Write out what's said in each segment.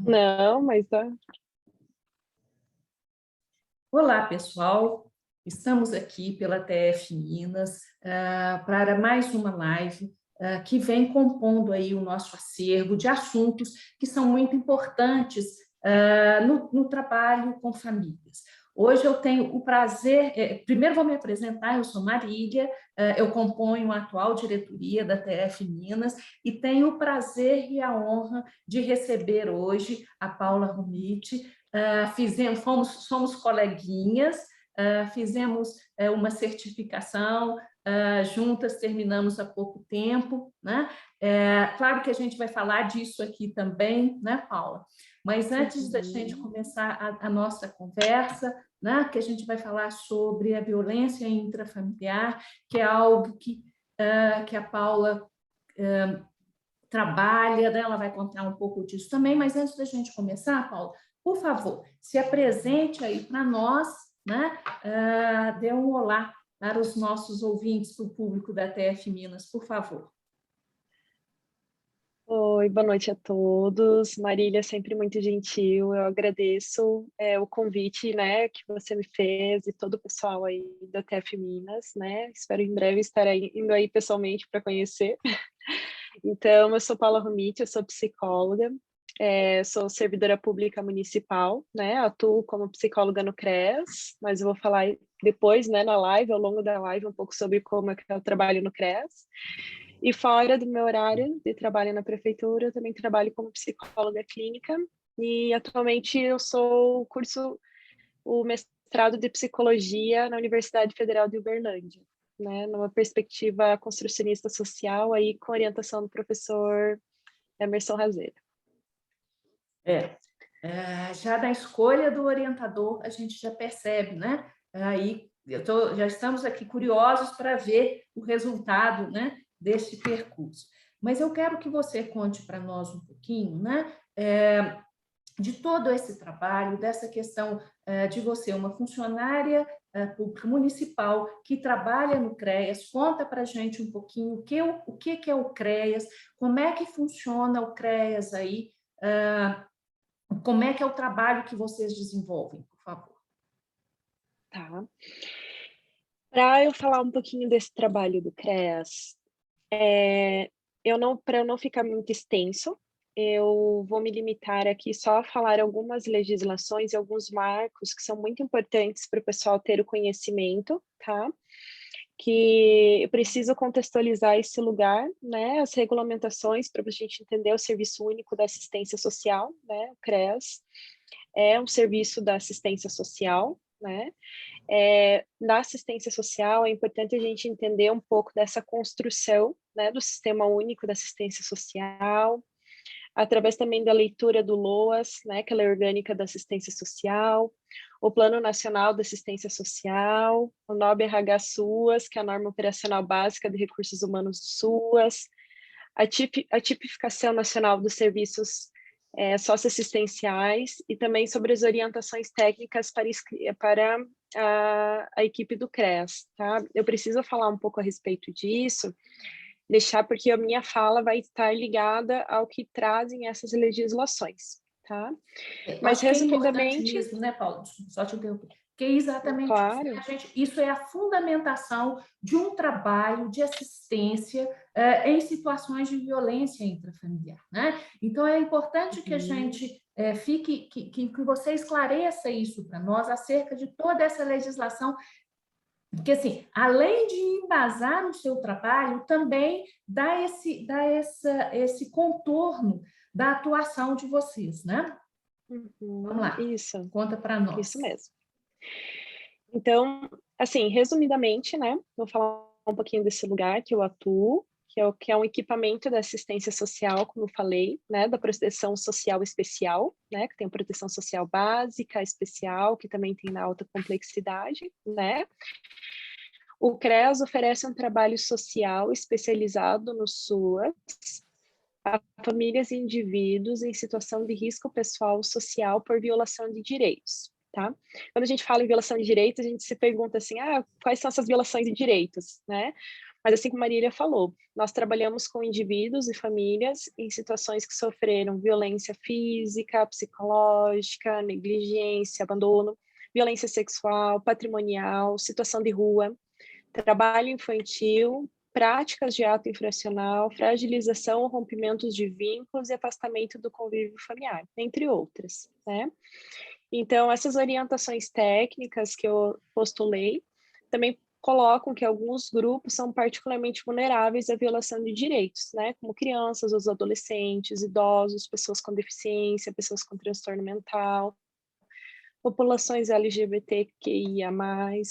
Não, mas tá. Olá, pessoal. Estamos aqui pela TF Minas para mais uma live que vem compondo aí o nosso acervo de assuntos que são muito importantes no trabalho com famílias. Hoje eu tenho o prazer, primeiro vou me apresentar, eu sou Marília, eu componho a atual diretoria da TF Minas e tenho o prazer e a honra de receber hoje a Paula Romiti. Somos coleguinhas, fizemos uma certificação, juntas terminamos há pouco tempo, né? Claro que a gente vai falar disso aqui também, né, Paula? Mas antes da gente começar a nossa conversa, né, que a gente vai falar sobre a violência intrafamiliar, que é algo que a Paula trabalha, né? Ela vai contar um pouco disso também, mas antes da gente começar, Paula, por favor, se apresente aí para nós, né? Dê um olá para os nossos ouvintes, para o público da TF Minas, por favor. Oi, boa noite a todos. Marília, sempre muito gentil. Eu agradeço o convite, né, que você me fez e todo o pessoal aí da TF Minas, né? Espero em breve estar indo aí pessoalmente para conhecer. Então, eu sou Paula Romiti, eu sou psicóloga, sou servidora pública municipal, né? Atuo como psicóloga no CREAS, mas eu vou falar depois, né, na live, ao longo da live, um pouco sobre como é que eu trabalho no CREAS. E fora do meu horário de trabalho na prefeitura, eu também trabalho como psicóloga clínica e atualmente eu curso o mestrado de psicologia na Universidade Federal de Uberlândia, né, numa perspectiva construcionista social aí com orientação do professor Emerson Razeira. Já da escolha do orientador, a gente já percebe, né? Aí já estamos aqui curiosos para ver o resultado, né, deste percurso. Mas eu quero que você conte para nós um pouquinho, né, de todo esse trabalho, dessa questão de você, uma funcionária pública municipal que trabalha no CREAS. Conta para a gente um pouquinho o que é o CREAS, como é que funciona o CREAS aí, como é que é o trabalho que vocês desenvolvem, por favor. Tá. Para eu falar um pouquinho desse trabalho do CREAS, para eu não ficar muito extenso, eu vou me limitar aqui só a falar algumas legislações e alguns marcos que são muito importantes para o pessoal ter o conhecimento, tá? Que eu preciso contextualizar esse lugar, né? As regulamentações para a gente entender o Serviço Único da Assistência Social, né? O CREAS é um serviço da assistência social, né? Na assistência social, é importante a gente entender um pouco dessa construção, né, do Sistema Único da Assistência Social, através também da leitura do LOAS, né, que é a Lei Orgânica da Assistência Social, o Plano Nacional da Assistência Social, o NOB-RH-SUAS, que é a Norma Operacional Básica de Recursos Humanos do SUAS, a tipificação nacional dos serviços socioassistenciais e também sobre as orientações técnicas para a equipe do CREAS, tá? Eu preciso falar um pouco a respeito disso, deixar porque a minha fala vai estar ligada ao que trazem essas legislações, tá? Mas Acho que é importante resumidamente, mesmo, né, Paulo? Só te interromper. Que é exatamente isso, né? claro, Isso é a fundamentação de um trabalho de assistência em situações de violência intrafamiliar, né? Então, é importante que a gente que você esclareça isso para nós acerca de toda essa legislação, porque, assim, além de embasar o seu trabalho, também dá esse contorno da atuação de vocês, né? Vamos lá, isso conta para nós. mesmo. Então, assim, resumidamente, né, vou falar um pouquinho desse lugar que eu atuo, que é um equipamento da assistência social, como eu falei, né, da proteção social especial, né, que tem a proteção social básica, especial, que também tem na alta complexidade, né. O CREAS oferece um trabalho social especializado no SUAS a famílias e indivíduos em situação de risco pessoal social por violação de direitos. Tá? Quando a gente fala em violação de direitos, a gente se pergunta assim, quais são essas violações de direitos, né? Mas assim como a Marília falou, nós trabalhamos com indivíduos e famílias em situações que sofreram violência física, psicológica, negligência, abandono, violência sexual, patrimonial, situação de rua, trabalho infantil, práticas de ato infracional, fragilização ou rompimentos de vínculos e afastamento do convívio familiar, entre outras, né? Então, essas orientações técnicas que eu postulei também colocam que alguns grupos são particularmente vulneráveis à violação de direitos, né? Como crianças, os adolescentes, idosos, pessoas com deficiência, pessoas com transtorno mental, populações LGBTQIA+,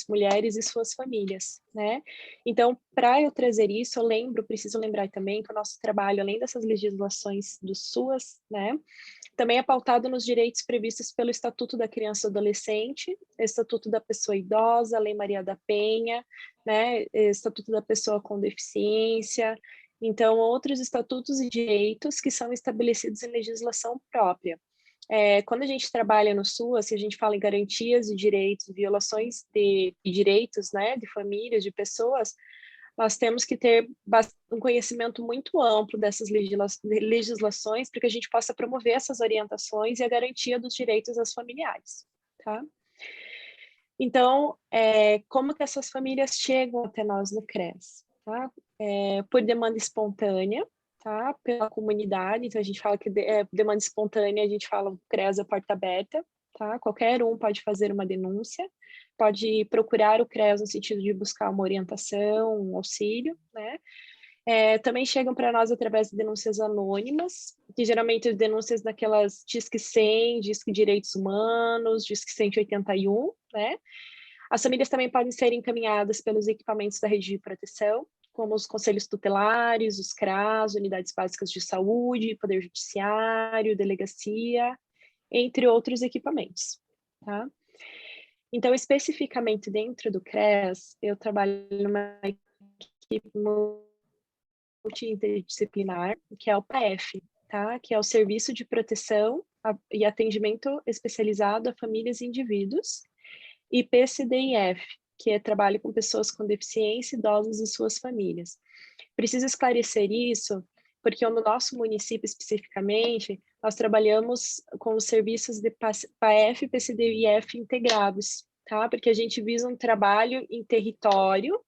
mulheres e suas famílias, né? Então, para eu trazer isso, preciso lembrar também que o nosso trabalho, além dessas legislações do SUAS, né, também é pautado nos direitos previstos pelo Estatuto da Criança e Adolescente, Estatuto da Pessoa Idosa, Lei Maria da Penha, né, Estatuto da Pessoa com Deficiência, então, outros estatutos e direitos que são estabelecidos em legislação própria. Quando a gente trabalha no SUAS, se a gente fala em garantias de direitos, violações de direitos, né, de famílias, de pessoas, nós temos que ter um conhecimento muito amplo dessas legislações para que a gente possa promover essas orientações e a garantia dos direitos das familiares, tá? Então, como que essas famílias chegam até nós no CRES, tá? Por demanda espontânea, tá? Pela comunidade, então a gente fala que demanda espontânea, a gente fala CRES a porta aberta, tá? Qualquer um pode fazer uma denúncia, pode procurar o CRES no sentido de buscar uma orientação, um auxílio, né? Também chegam para nós através de denúncias anônimas, que geralmente denúncias daquelas Disque 100, Disque Direitos Humanos, Disque 181, né? As famílias também podem ser encaminhadas pelos equipamentos da rede de proteção, como os conselhos tutelares, os CRAS, unidades básicas de saúde, poder judiciário, delegacia, entre outros equipamentos, tá? Então, especificamente dentro do CRES, eu trabalho numa equipe multidisciplinar, que é o PAEF, tá? Que é o Serviço de Proteção e Atendimento Especializado a Famílias e Indivíduos, e PCDIF, que é trabalho com pessoas com deficiência, idosos e suas famílias. Preciso esclarecer isso, porque no nosso município especificamente, nós trabalhamos com os serviços de PAEF e PCDIF integrados, tá? Porque a gente visa um trabalho em território,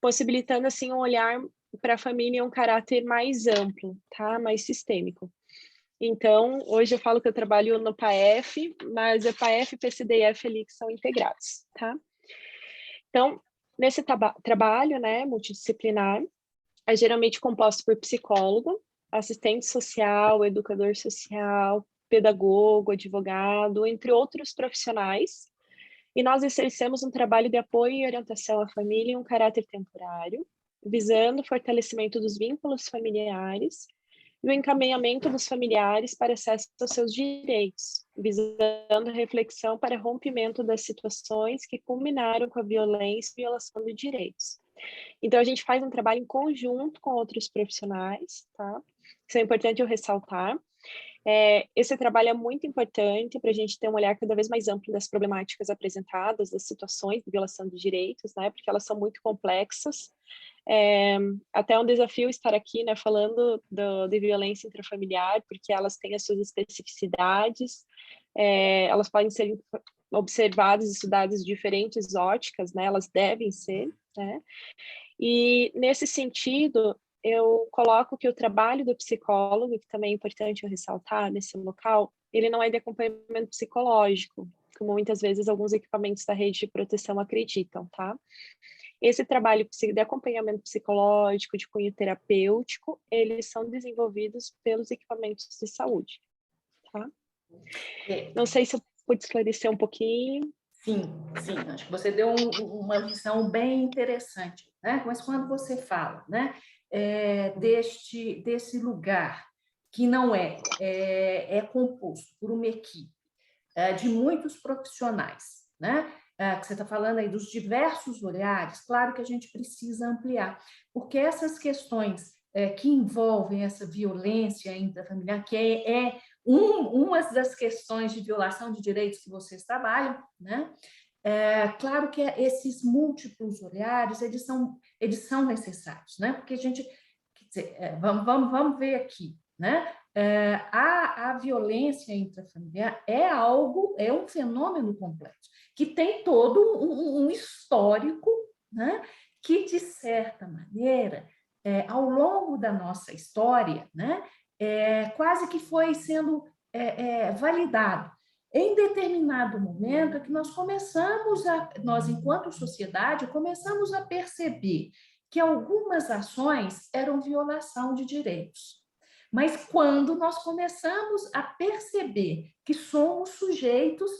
possibilitando assim um olhar para a família um caráter mais amplo, tá? Mais sistêmico. Então, hoje eu falo que eu trabalho no PAEF, mas é PAEF e PCDF ali que são integrados, tá? Então, nesse trabalho, né, multidisciplinar, é geralmente composto por psicólogo, assistente social, educador social, pedagogo, advogado, entre outros profissionais, e nós exercemos um trabalho de apoio e orientação à família em um caráter temporário, visando o fortalecimento dos vínculos familiares e o encaminhamento dos familiares para acesso aos seus direitos, visando reflexão para rompimento das situações que culminaram com a violência e violação de direitos. Então, a gente faz um trabalho em conjunto com outros profissionais, tá? Isso é importante eu ressaltar. Esse trabalho é muito importante para a gente ter um olhar cada vez mais amplo das problemáticas apresentadas, das situações de violação de direitos, né? Porque elas são muito complexas. Até um desafio estar aqui, né, falando de violência intrafamiliar, porque elas têm as suas especificidades, elas podem ser observadas e estudadas de diferentes óticas, né? Elas devem ser, né? E, nesse sentido, eu coloco que o trabalho do psicólogo, que também é importante eu ressaltar nesse local, ele não é de acompanhamento psicológico, como muitas vezes alguns equipamentos da rede de proteção acreditam, tá? Esse trabalho de acompanhamento psicológico, de cunho terapêutico, eles são desenvolvidos pelos equipamentos de saúde, tá? Não sei se eu pude esclarecer um pouquinho. Sim, sim, acho que você deu uma visão bem interessante, né? Mas quando você fala, né, desse lugar que não é composto por uma equipe de muitos profissionais, né? Que você está falando aí dos diversos olhares, claro que a gente precisa ampliar, porque essas questões que envolvem essa violência intrafamiliar, que uma das questões de violação de direitos que vocês trabalham, né? Claro que esses múltiplos olhares, eles são necessários, né? Porque a gente, quer dizer, vamos ver aqui, né? A violência intrafamiliar é um fenômeno complexo, que tem todo um histórico, né? Que, de certa maneira, ao longo da nossa história, né? Quase que foi sendo validado. Em determinado momento é que nós, enquanto sociedade, começamos a perceber que algumas ações eram violação de direitos. Mas quando nós começamos a perceber que somos sujeitos,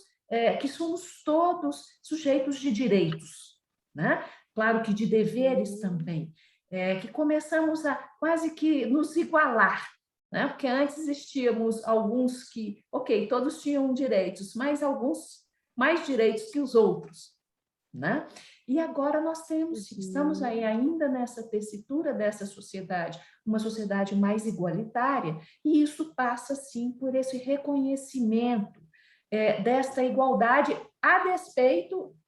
que somos todos sujeitos de direitos, né? Claro que de deveres também, que começamos a quase que nos igualar, né? Porque antes existíamos alguns que, ok, todos tinham direitos, mas alguns mais direitos que os outros, né? E agora estamos aí ainda nessa tessitura dessa sociedade, uma sociedade mais igualitária, e isso passa, sim, por esse reconhecimento desta igualdade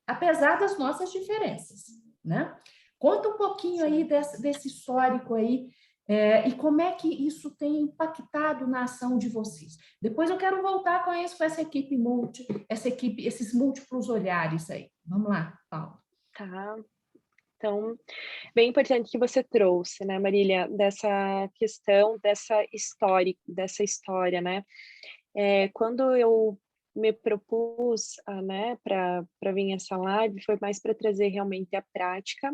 apesar das nossas diferenças, né? Conta um pouquinho aí desse histórico aí, e como é que isso tem impactado na ação de vocês. Depois eu quero voltar com essa equipe esses múltiplos olhares aí. Vamos lá, Paula. Tá. Então, bem importante que você trouxe, né, Marília, dessa questão, dessa história, né? Quando eu me propus, né, para vir essa live, foi mais para trazer realmente a prática.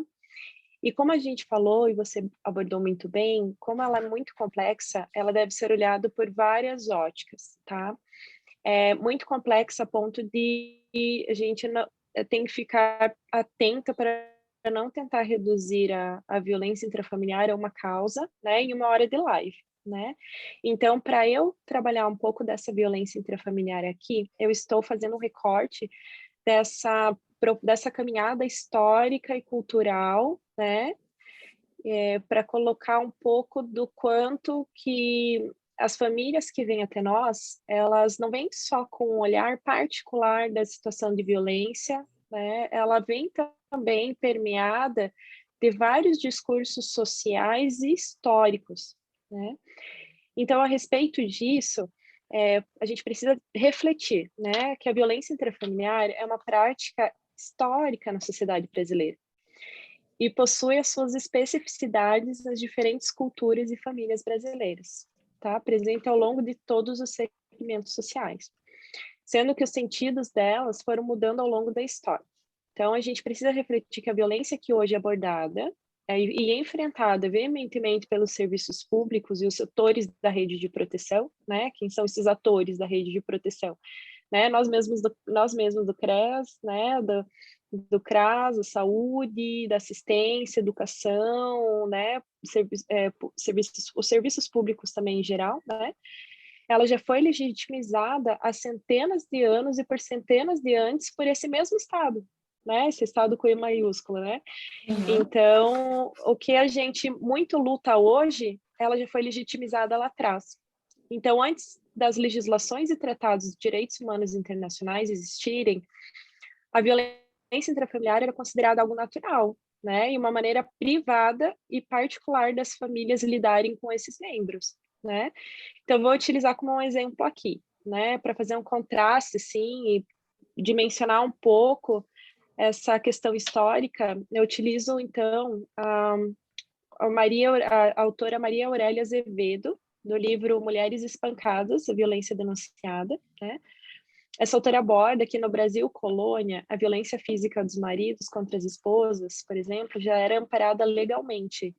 E como a gente falou, e você abordou muito bem, como ela é muito complexa, ela deve ser olhada por várias óticas, tá? É muito complexa a ponto de a gente tem que ficar atenta para não tentar reduzir a violência intrafamiliar a uma causa, né, em uma hora de live, né? Então, para eu trabalhar um pouco dessa violência intrafamiliar aqui, eu estou fazendo um recorte dessa caminhada histórica e cultural, né, para colocar um pouco do quanto que as famílias que vêm até nós, elas não vêm só com um olhar particular da situação de violência, né? Ela vem também permeada de vários discursos sociais e históricos, né? Então, a respeito disso, a gente precisa refletir, né, que a violência intrafamiliar é uma prática histórica na sociedade brasileira e possui as suas especificidades nas diferentes culturas e famílias brasileiras, tá? Presente ao longo de todos os segmentos sociais, sendo que os sentidos delas foram mudando ao longo da história. Então, a gente precisa refletir que a violência que hoje é abordada e enfrentada veementemente pelos serviços públicos e os setores da rede de proteção, né? Quem são esses atores da rede de proteção? Né? Nós mesmos do CREAS, né? Do CRAS, da saúde, da assistência, educação, né? Os serviços públicos também em geral, né? Ela já foi legitimizada há centenas de anos e por centenas de anos por esse mesmo Estado, né? Esse Estado com I maiúsculo, né? Uhum. Então, o que a gente muito luta hoje, ela já foi legitimizada lá atrás. Então, antes das legislações e tratados de direitos humanos internacionais existirem, a violência intrafamiliar era considerada algo natural, né? E uma maneira privada e particular das famílias lidarem com esses membros, né? Então, vou utilizar como um exemplo aqui, né? Para fazer um contraste, sim, e dimensionar um pouco essa questão histórica, eu utilizo, então, a autora Maria Aurélia Azevedo, do livro Mulheres Espancadas, a Violência Denunciada, né? Essa autora aborda que no Brasil colônia, a violência física dos maridos contra as esposas, por exemplo, já era amparada legalmente,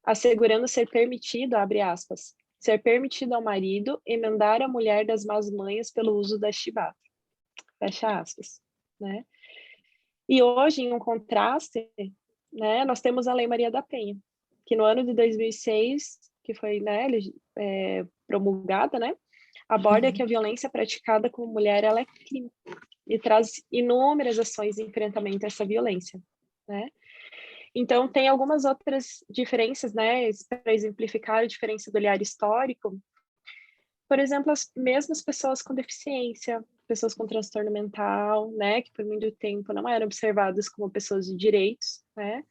assegurando ser permitido, abre aspas, ser permitido ao marido emendar a mulher das más manhas pelo uso da chibata, fecha aspas, né? E hoje, em um contraste, né, nós temos a Lei Maria da Penha, que no ano de 2006, que foi, né, promulgada, né, aborda que a violência praticada com mulher ela é crime e traz inúmeras ações de enfrentamento a essa violência, né? Então, tem algumas outras diferenças, né, para exemplificar a diferença do olhar histórico. por exemplo, as mesmas pessoas com deficiência, pessoas com transtorno mental, né, que por muito tempo não eram observadas como pessoas de direitos, né.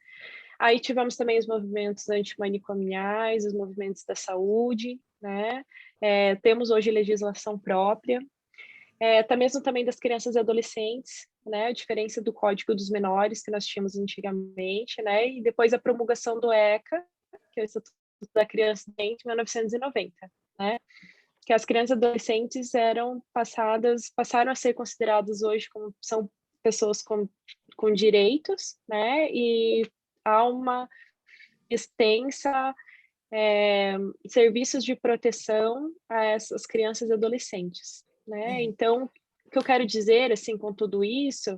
Aí tivemos também os movimentos antimanicomiais, os movimentos da saúde, né, temos hoje legislação própria, até mesmo também das crianças e adolescentes, né, a diferença do Código dos Menores que nós tínhamos antigamente, né, e depois a promulgação do ECA, que é o Estatuto da Criança e Adolescente, em 1990, né, que as crianças e adolescentes passaram a ser consideradas hoje como são pessoas com direitos, né, e há uma extensa serviços de proteção a essas crianças e adolescentes, né? Então, o que eu quero dizer, assim, com tudo isso,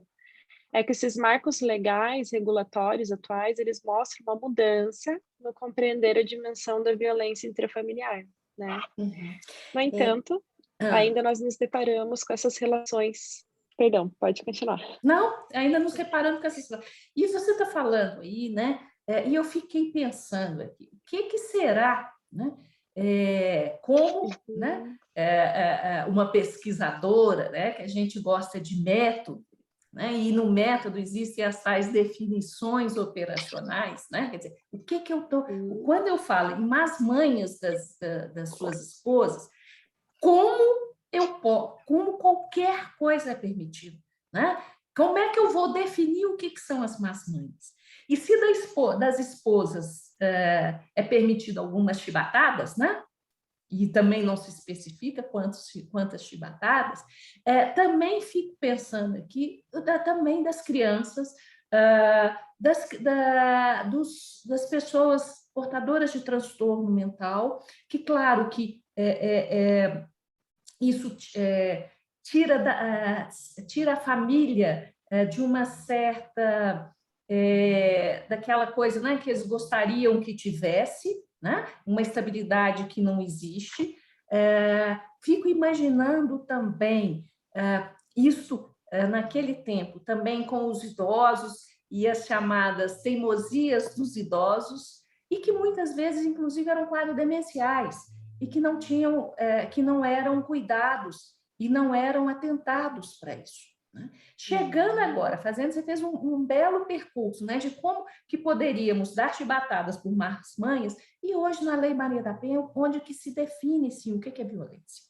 é que esses marcos legais, regulatórios atuais, eles mostram uma mudança no compreender a dimensão da violência intrafamiliar, né? Uhum. No entanto, Ah, ainda nós nos deparamos com essas relações. Perdão, pode continuar. não, ainda nos reparando com essas coisas. E você está falando aí, né? E eu fiquei pensando aqui, o que será, né? Como, né? Uhum. Uma pesquisadora, né? Que a gente gosta de método, né? E no método existem as tais definições operacionais, né? Quer dizer, o que eu tô, Uhum. quando eu falo em más manhas das suas esposas, como como qualquer coisa é permitido, né? Como é que eu vou definir o que são as más manhas? E se das esposas é permitido algumas chibatadas, né? E também não se especifica quantas chibatadas, também fico pensando aqui também das crianças, das pessoas portadoras de transtorno mental, que, claro, que isso tira a família de uma certa daquela coisa, né, que eles gostariam que tivesse, né, uma estabilidade que não existe. Fico imaginando também isso naquele tempo, também com os idosos e as chamadas teimosias dos idosos, e que muitas vezes, inclusive, eram quadros demenciais e que não tinham, que não eram cuidados e não eram atentados para isso. Né? Chegando agora, você fez um belo percurso, né, de como que poderíamos dar chibatadas por más manhas, e hoje na Lei Maria da Penha, onde que se define sim, o que é violência.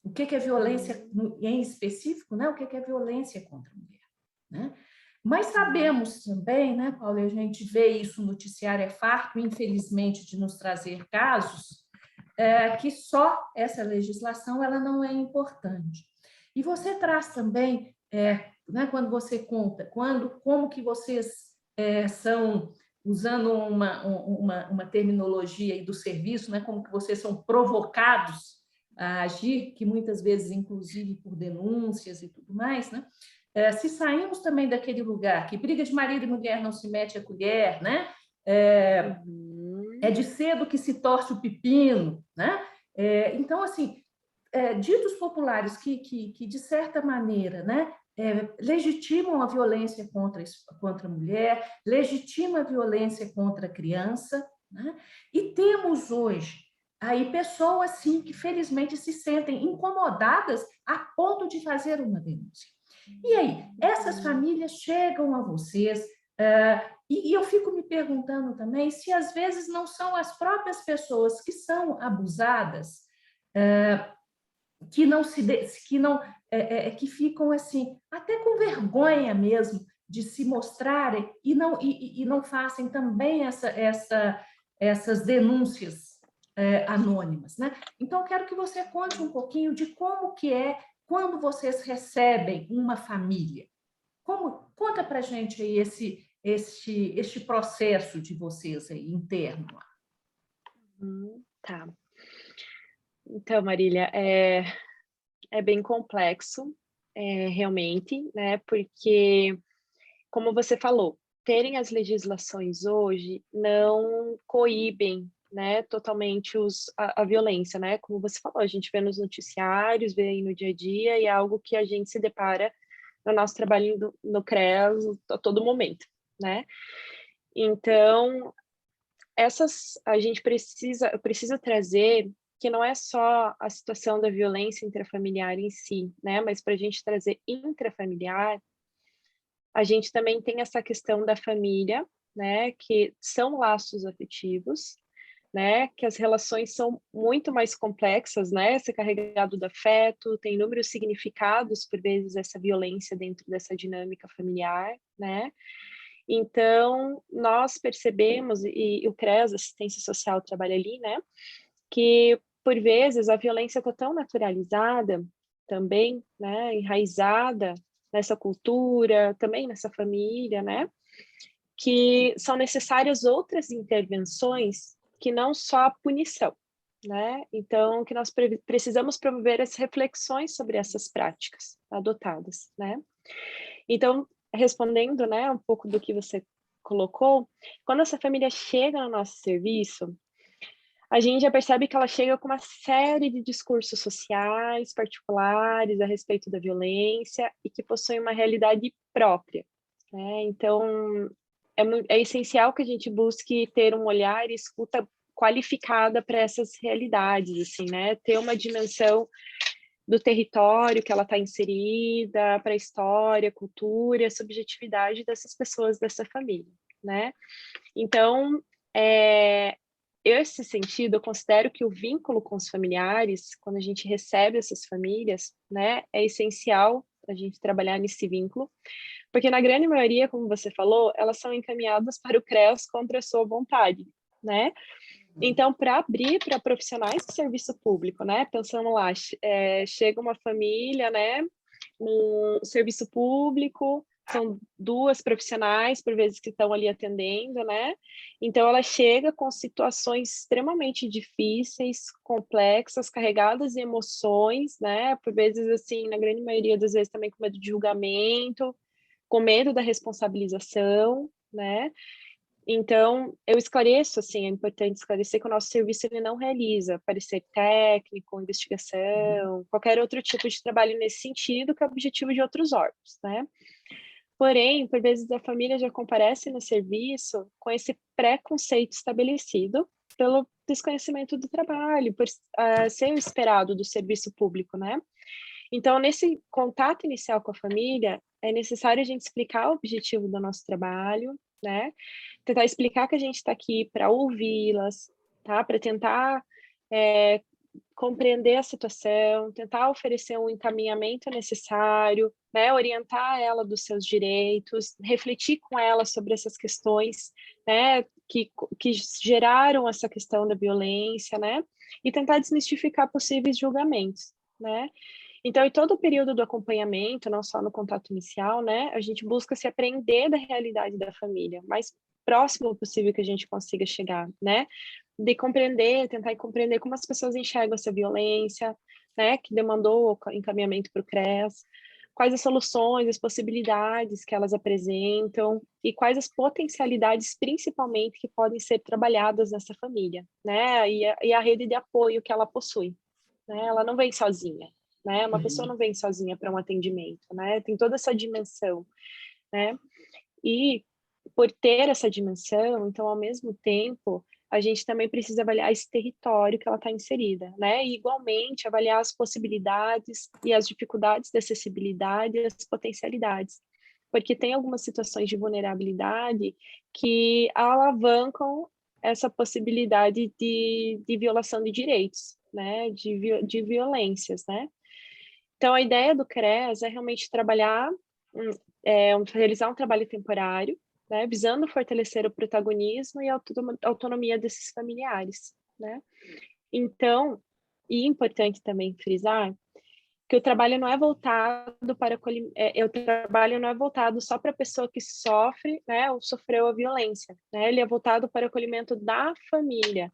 O que é violência em específico, né? O que é violência contra a mulher. Né? Mas sabemos também, né, Paulo, a gente vê isso no noticiário, é farto, infelizmente, de nos trazer casos que só essa legislação ela não é importante. E você traz também, né, quando você conta, como que vocês são, usando uma terminologia aí do serviço, né, como que vocês são provocados a agir, que muitas vezes, inclusive, por denúncias e tudo mais, né? Se saímos também daquele lugar que briga de marido e mulher não se mete a colher, né? É de cedo que se torce o pepino, né? Então, assim, ditos populares que, de certa maneira, né, legitimam a violência contra a mulher, legitimam a violência contra a criança, né? E temos hoje aí pessoas, sim, que felizmente se sentem incomodadas a ponto de fazer uma denúncia. E aí, essas famílias chegam a vocês, e eu fico me perguntando também se às vezes não são as próprias pessoas que são abusadas que não que ficam assim até com vergonha mesmo de se mostrarem e não fazem também essas denúncias anônimas, né? Então quero que você conte um pouquinho de como que é quando vocês recebem uma família. Conta para gente aí este processo de vocês aí interno. Tá. Então, Marília, é bem complexo, realmente, né? Porque, como você falou, terem as legislações hoje não coíbem, né, totalmente a violência, né? Como você falou, a gente vê nos noticiários, vê aí no dia a dia, e é algo que a gente se depara no nosso trabalho no CREAS a todo momento, né? Então, eu preciso trazer que não é só a situação da violência intrafamiliar em si, né, mas para a gente trazer intrafamiliar, a gente também tem essa questão da família, né, que são laços afetivos, né, que as relações são muito mais complexas, né, ser carregado do afeto, tem inúmeros significados, por vezes, essa violência dentro dessa dinâmica familiar, né. Então, nós percebemos, e o CREAS, Assistência Social, trabalha ali, né, que, por vezes, a violência está tão naturalizada também, né, enraizada nessa cultura, também nessa família, né, que são necessárias outras intervenções que não só a punição, né? Então, que nós precisamos promover as reflexões sobre essas práticas adotadas, né? Então, respondendo, né, um pouco do que você colocou, quando essa família chega no nosso serviço, a gente já percebe que ela chega com uma série de discursos sociais particulares a respeito da violência e que possuem uma realidade própria, né? Então, é essencial que a gente busque ter um olhar e escuta qualificada para essas realidades, assim, né? Ter uma dimensão do território que ela está inserida, para a história, cultura, subjetividade dessas pessoas, dessa família, né? Então, esse sentido, eu considero que o vínculo com os familiares, quando a gente recebe essas famílias, né, é essencial a gente trabalhar nesse vínculo, porque na grande maioria, como você falou, elas são encaminhadas para o CREAS contra a sua vontade, né? Então, para abrir para profissionais do serviço público, né? Pensando lá, chega uma família, né? No serviço público, são duas profissionais, por vezes, que estão ali atendendo, né? Então, ela chega com situações extremamente difíceis, complexas, carregadas de emoções, né? Por vezes, assim, na grande maioria das vezes, também com medo de julgamento, com medo da responsabilização, né? Então, eu esclareço, assim, é importante esclarecer que o nosso serviço ele não realiza parecer técnico, investigação, qualquer outro tipo de trabalho nesse sentido, que é o objetivo de outros órgãos, né? Porém, por vezes a família já comparece no serviço com esse preconceito estabelecido pelo desconhecimento do trabalho, por ser o esperado do serviço público, né? Então, nesse contato inicial com a família, é necessário a gente explicar o objetivo do nosso trabalho, né? Tentar explicar que a gente está aqui para ouvi-las, tá? Para tentar compreender a situação, tentar oferecer um encaminhamento necessário, né? Orientar ela dos seus direitos, refletir com ela sobre essas questões, né? Que geraram essa questão da violência, né? E tentar desmistificar possíveis julgamentos, né? Então, em todo o período do acompanhamento, não só no contato inicial, né, a gente busca se aprender da realidade da família, mais próximo possível que a gente consiga chegar, né, de compreender, tentar compreender como as pessoas enxergam essa violência, né, que demandou o encaminhamento para o CREAS, quais as soluções, as possibilidades que elas apresentam e quais as potencialidades, principalmente, que podem ser trabalhadas nessa família, né, e a rede de apoio que ela possui, né, ela não vem sozinha, né? Uma pessoa não vem sozinha para um atendimento, né? Tem toda essa dimensão, né? E por ter essa dimensão, então, ao mesmo tempo, a gente também precisa avaliar esse território que ela está inserida, né? E, igualmente, avaliar as possibilidades e as dificuldades de acessibilidade e as potencialidades. Porque tem algumas situações de vulnerabilidade que alavancam essa possibilidade de violação de direitos, né? De violências, né? Então, a ideia do CREAS é realmente trabalhar, realizar um trabalho temporário, né, visando fortalecer o protagonismo e a autonomia desses familiares, né? Então, e importante também frisar que o trabalho não é voltado para o trabalho não é voltado só para a pessoa que sofre, né, ou sofreu a violência, né? Ele é voltado para o acolhimento da família,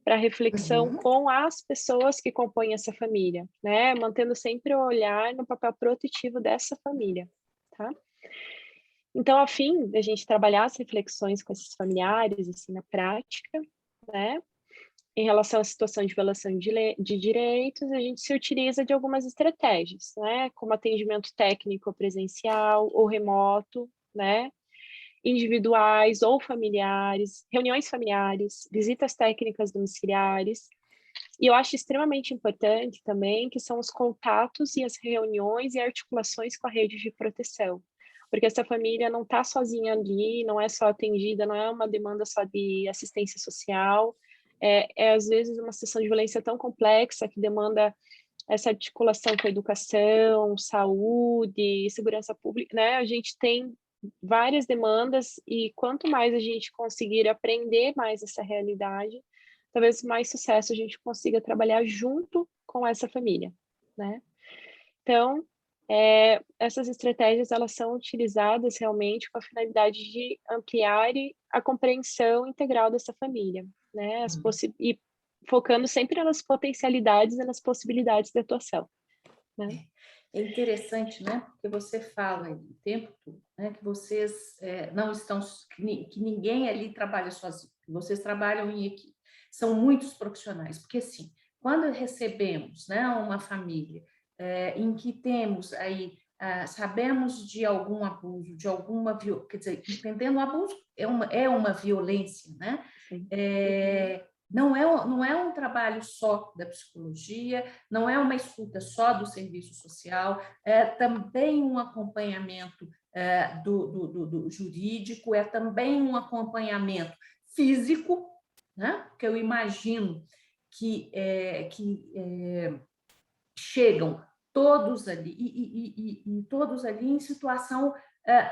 para reflexão com as pessoas que compõem essa família, né? Mantendo sempre o olhar no papel protetivo dessa família, tá? Então, a fim da gente trabalhar as reflexões com esses familiares, assim, na prática, né? Em relação à situação de violação de direitos, a gente se utiliza de algumas estratégias, né? Como atendimento técnico presencial ou remoto, né? Individuais ou familiares, reuniões familiares, visitas técnicas domiciliares, E eu acho extremamente importante também que são os contatos e as reuniões e articulações com a rede de proteção, porque essa família não está sozinha ali, não é só atendida, não é uma demanda só de assistência social, é às vezes uma situação de violência tão complexa que demanda essa articulação com a educação, saúde, segurança pública, né? A gente tem várias demandas e quanto mais a gente conseguir aprender mais essa realidade, talvez mais sucesso a gente consiga trabalhar junto com essa família, né? Então, essas estratégias elas são utilizadas realmente com a finalidade de ampliar a compreensão integral dessa família, né? E focando sempre nas potencialidades e nas possibilidades de atuação, né? É interessante, né? Porque você fala o tempo todo, né? Que vocês não estão, que ninguém ali trabalha sozinho, que vocês trabalham em equipe. São muitos profissionais, porque assim, quando recebemos, né, uma família em que temos aí sabemos de algum abuso, de alguma quer dizer, entendendo o abuso é uma violência, né? Sim. Não é um trabalho só da psicologia, não é uma escuta só do serviço social, é também um acompanhamento do jurídico, é também um acompanhamento físico, né? Porque eu imagino que chegam todos ali e todos ali em situação,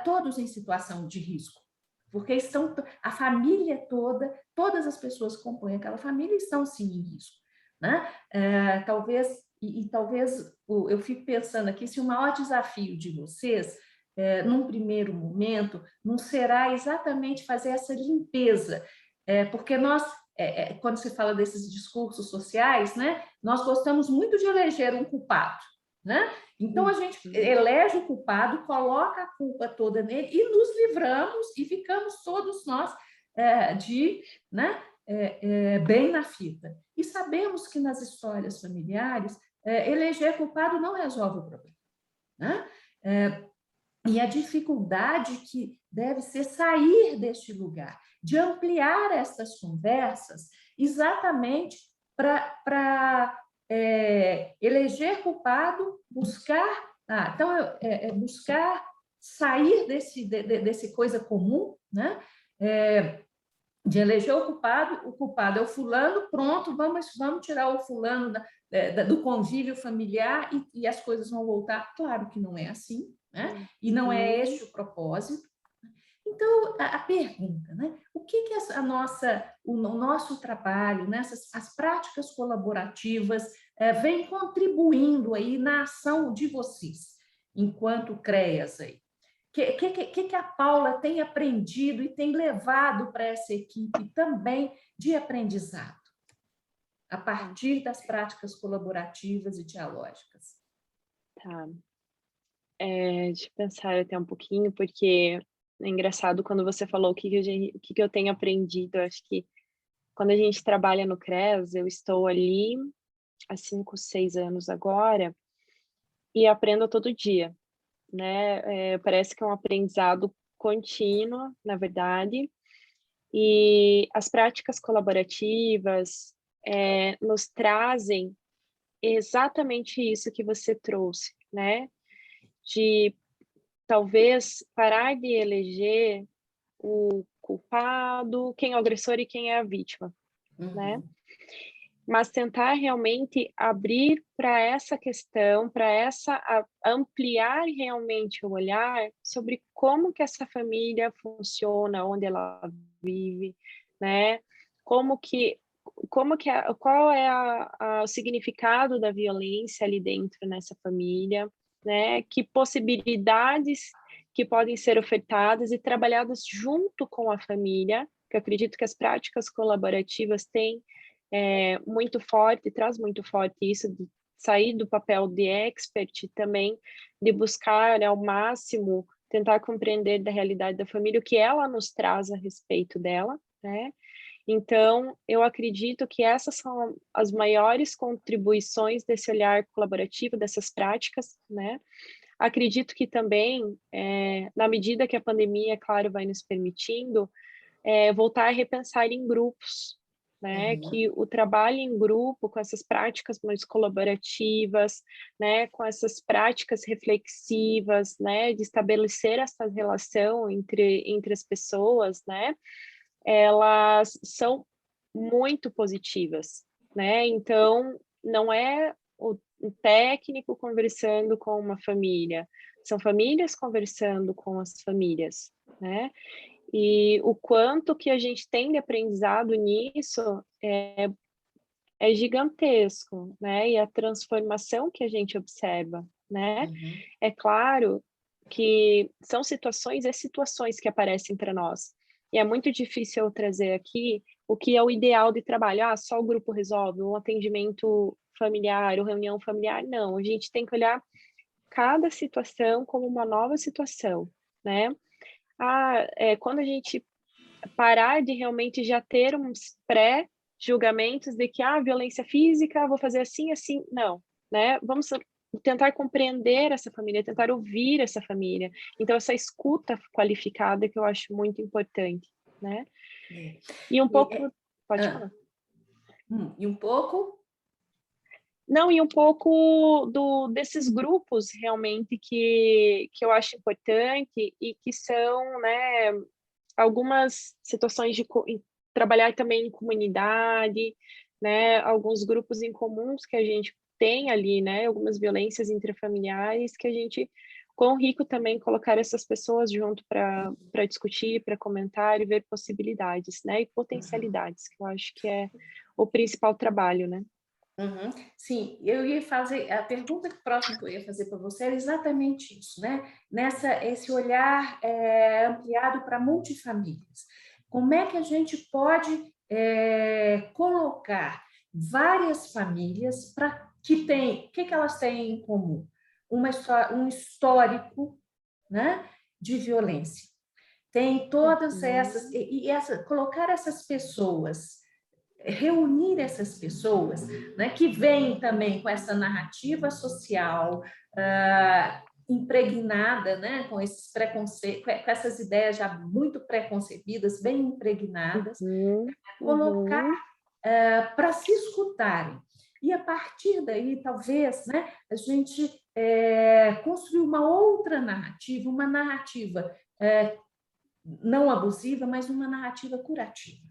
todos em situação de risco, porque estão a família toda, todas as pessoas que compõem aquela família estão sim em risco, né? Talvez eu fico pensando aqui se o maior desafio de vocês num primeiro momento não será exatamente fazer essa limpeza, porque nós quando se fala desses discursos sociais, né, nós gostamos muito de eleger um culpado, né? Então a gente elege o culpado, coloca a culpa toda nele e nos livramos e ficamos todos nós né, bem na fita. E sabemos que nas histórias familiares eleger culpado não resolve o problema, né? E a dificuldade que deve ser sair deste lugar, de ampliar essas conversas exatamente para eleger culpado, buscar, buscar sair desse coisa comum, né? De eleger o culpado é o fulano, pronto, vamos tirar o fulano do convívio familiar e as coisas vão voltar. Claro que não é assim, né? E não é este o propósito. Então, a pergunta, né? O que o nosso trabalho, as práticas colaborativas vem contribuindo aí na ação de vocês, enquanto CREAS aí? Que a Paula tem aprendido e tem levado para essa equipe também de aprendizado, a partir das práticas colaborativas e dialógicas? Tá. Deixa eu pensar até um pouquinho, porque é engraçado quando você falou o que eu tenho aprendido. Eu acho que quando a gente trabalha no CREAS, eu estou ali há 5, 6 anos agora e aprendo todo dia, né? Parece que é um aprendizado contínuo, na verdade, e as práticas colaborativas nos trazem exatamente isso que você trouxe, né? De talvez parar de eleger o culpado, quem é o agressor e quem é a vítima, né? Mas tentar realmente abrir para essa questão, ampliar realmente o olhar sobre como que essa família funciona, onde ela vive, né? Qual é o significado da violência ali dentro nessa família, né? Que possibilidades que podem ser ofertadas e trabalhadas junto com a família, que eu acredito que as práticas colaborativas têm muito forte, traz muito forte isso de sair do papel de expert também, de buscar ao máximo tentar compreender da realidade da família o que ela nos traz a respeito dela, né? Então, eu acredito que essas são as maiores contribuições desse olhar colaborativo, dessas práticas, né? Acredito que também, na medida que a pandemia, é claro, vai nos permitindo, voltar a repensar em grupos, né, que o trabalho em grupo, com essas práticas mais colaborativas, né, com essas práticas reflexivas, né, de estabelecer essa relação entre as pessoas, né, elas são muito positivas, né? Então, não é o técnico conversando com uma família, são famílias conversando com as famílias, né? E o quanto que a gente tem de aprendizado nisso é gigantesco, né? E a transformação que a gente observa, né? É claro que são situações e situações que aparecem para nós. E é muito difícil eu trazer aqui o que é o ideal de trabalho. Ah, só o grupo resolve, um atendimento familiar, ou reunião familiar. Não, a gente tem que olhar cada situação como uma nova situação, né? Quando a gente parar de realmente já ter uns pré-julgamentos de que, violência física, vou fazer assim, assim, não, né? Vamos tentar compreender essa família, tentar ouvir essa família. Então, essa escuta qualificada que eu acho muito importante, né? E um pouco... Pode falar. E um pouco? Não, e um pouco desses grupos realmente que eu acho importante e que são, né, algumas situações de trabalhar também em comunidade, né, alguns grupos em comuns que a gente tem ali, né, algumas violências intrafamiliares que a gente, quão rico também colocar essas pessoas junto para discutir, para comentar e ver possibilidades, né, e potencialidades, que eu acho que é o principal trabalho, né. Sim, eu ia fazer, a pergunta próxima que eu ia fazer para você era exatamente isso, né? Esse olhar ampliado para multifamílias. Como é que a gente pode colocar várias famílias para o que elas têm em comum? Um histórico, né, de violência. Tem todas essas, colocar essas pessoas, reunir essas pessoas, né, que vêm também com essa narrativa social impregnada, né, com esses preconceitos, com essas ideias já muito preconcebidas, bem impregnadas, colocar para se escutarem. E a partir daí, talvez, né, a gente construir uma outra narrativa, uma narrativa não abusiva, mas uma narrativa curativa.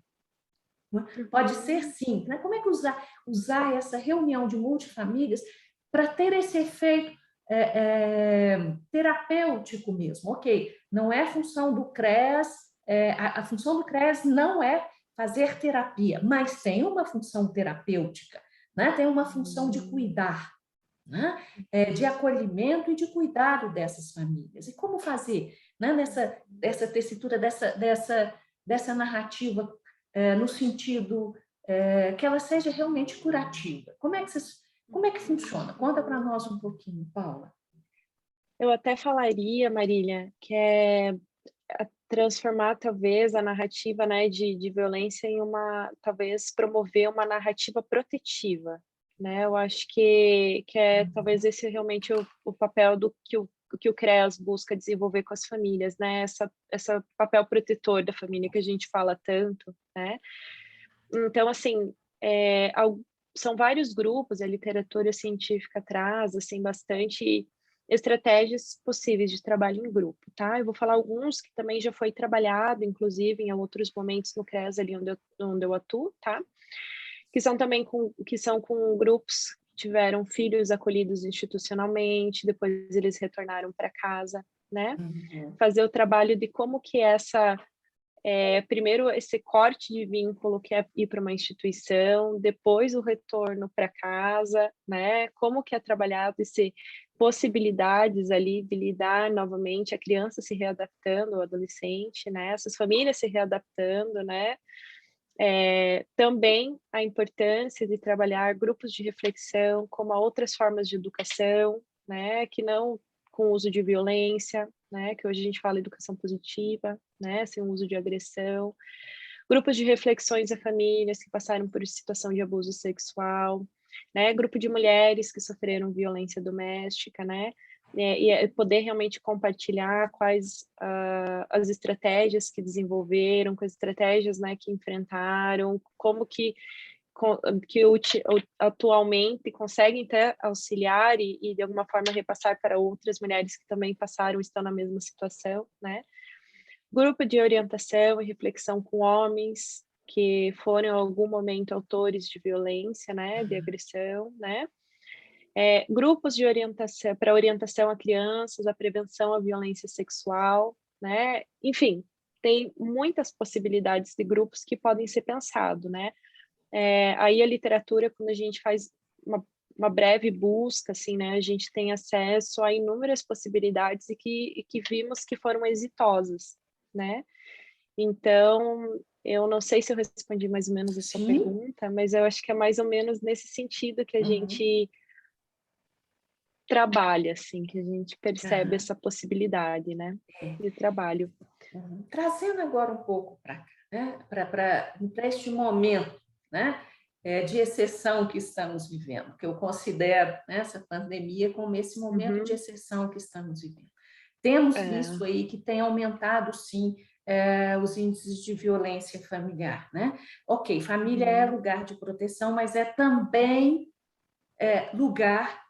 Pode ser sim, né? Como é que usar essa reunião de multifamílias para ter esse efeito terapêutico mesmo? Ok, não é função do CREAS, a função do CREAS não é fazer terapia, mas tem uma função terapêutica, né? Tem uma função de cuidar, né? De acolhimento e de cuidado dessas famílias. E como fazer, né? Nessa tessitura dessa narrativa no sentido que ela seja realmente curativa. Como é que funciona? Conta para nós um pouquinho, Paula. Eu até falaria, Marília, que é transformar talvez a narrativa, né, de violência em talvez promover uma narrativa protetiva, né? Eu acho que talvez esse realmente o papel do que o CREAS busca desenvolver com as famílias, né? Essa papel protetor da família que a gente fala tanto, né? Então, assim, são vários grupos, a literatura científica traz, assim, bastante estratégias possíveis de trabalho em grupo, tá? Eu vou falar alguns que também já foi trabalhado, inclusive, em outros momentos no CREAS, ali onde eu atuo, tá? Que são também com grupos que tiveram filhos acolhidos institucionalmente, depois eles retornaram para casa, né? Fazer o trabalho de como que primeiro esse corte de vínculo que é ir para uma instituição, depois o retorno para casa, né? Como que é trabalhado esse possibilidades ali de lidar novamente, a criança se readaptando, o adolescente, né? Essas famílias se readaptando, né? Também a importância de trabalhar grupos de reflexão, como outras formas de educação, né? Que não com uso de violência, né, que hoje a gente fala educação positiva, né, sem uso de agressão, grupos de reflexões a famílias que passaram por situação de abuso sexual, né, grupo de mulheres que sofreram violência doméstica, né, e poder realmente compartilhar quais as estratégias que desenvolveram, quais estratégias, né, que enfrentaram, como que atualmente conseguem até auxiliar e de alguma forma repassar para outras mulheres que também passaram, estão na mesma situação, né? Grupo de orientação e reflexão com homens que foram em algum momento autores de violência, né, de agressão, né? Grupos de orientação para orientação a crianças, a prevenção à violência sexual, né? Enfim, tem muitas possibilidades de grupos que podem ser pensados, né? Aí a literatura, quando a gente faz uma breve busca, assim, né, a gente tem acesso a inúmeras possibilidades e que vimos que foram exitosas, né? Então, eu não sei se eu respondi mais ou menos a sua Sim. pergunta, mas eu acho que é mais ou menos nesse sentido que a Uhum. gente trabalha, assim, que a gente percebe Aham. essa possibilidade, né, É. de trabalho. Uhum. Trazendo agora um pouco para cá, né? Para este momento, né? De exceção que estamos vivendo, que eu considero, né, essa pandemia como esse momento de Uhum. exceção que estamos vivendo. Temos É. visto aí que tem aumentado, sim, os índices de violência familiar, né? Ok, família é Uhum. lugar de proteção, mas é também lugar,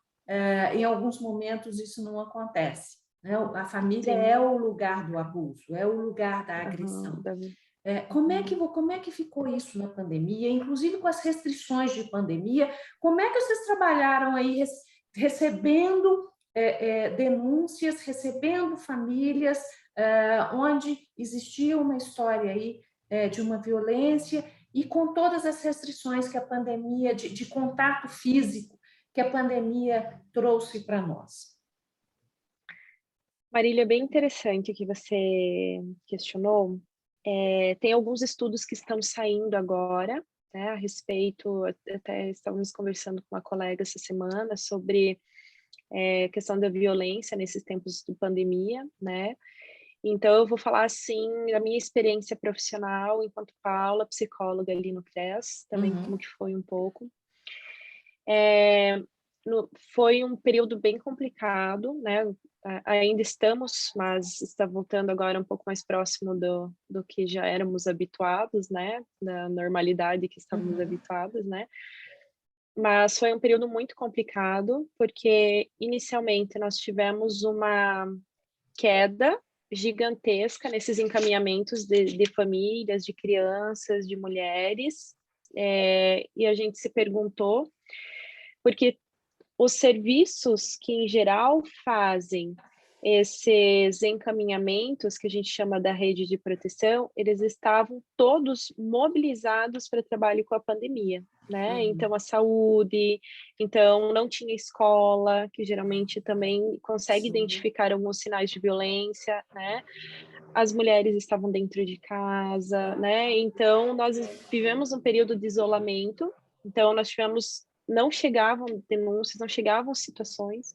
em alguns momentos isso não acontece, né? A família é Sim. o lugar do abuso, é o lugar da Aham. agressão. Uhum. Como é que ficou isso na pandemia, inclusive com as restrições de pandemia? Como é que vocês trabalharam aí recebendo denúncias, recebendo famílias onde existia uma história aí de uma violência e com todas as restrições que a pandemia de contato físico que a pandemia trouxe para nós? Marília, é bem interessante o que você questionou. Tem alguns estudos que estão saindo agora, né, a respeito, até estávamos conversando com uma colega essa semana sobre questão da violência nesses tempos de pandemia, né? Então, eu vou falar, assim, da minha experiência profissional enquanto Paula, psicóloga ali no CRES, também como Uhum, que foi um pouco. É, Foi um período bem complicado, né? Ainda estamos, mas está voltando agora um pouco mais próximo do que já éramos habituados, né? Da normalidade que estávamos uhum, habituados, né? Mas foi um período muito complicado, porque inicialmente nós tivemos uma queda gigantesca nesses encaminhamentos de famílias, de crianças, de mulheres, e a gente se perguntou, porque os serviços que, em geral, fazem esses encaminhamentos, que a gente chama da rede de proteção, eles estavam todos mobilizados para trabalho com a pandemia, né? uhum. Então, a saúde, então, não tinha escola, que geralmente também consegue Sim. identificar alguns sinais de violência, né? As mulheres estavam dentro de casa, né? Então, nós vivemos um período de isolamento, então, nós tivemos, não chegavam denúncias, não chegavam situações,